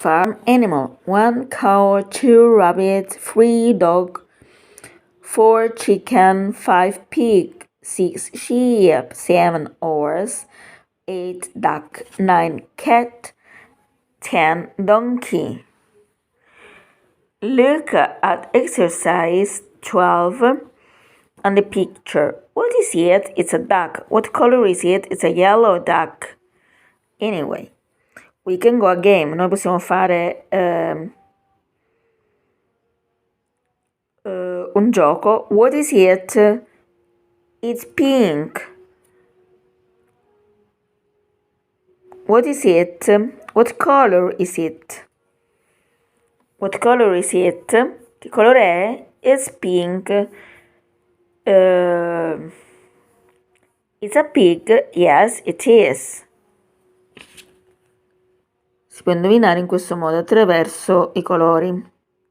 Farm animal: 1 cow, 2 rabbits, 3 dog, 4 chicken, 5 pig, 6 sheep, 7 horse, 8 duck, 9 cat, 10 donkey. Look at exercise 12 on the picture. What is it? It's a duck. What color is it? It's a yellow duck. Anyway, we can go a game. Noi possiamo fare un gioco. What is it? It's pink. What is it? What color is it? What color is it? Che colore è? It's pink. It's a pig. Yes, it is. Si può indovinare in questo modo attraverso i colori.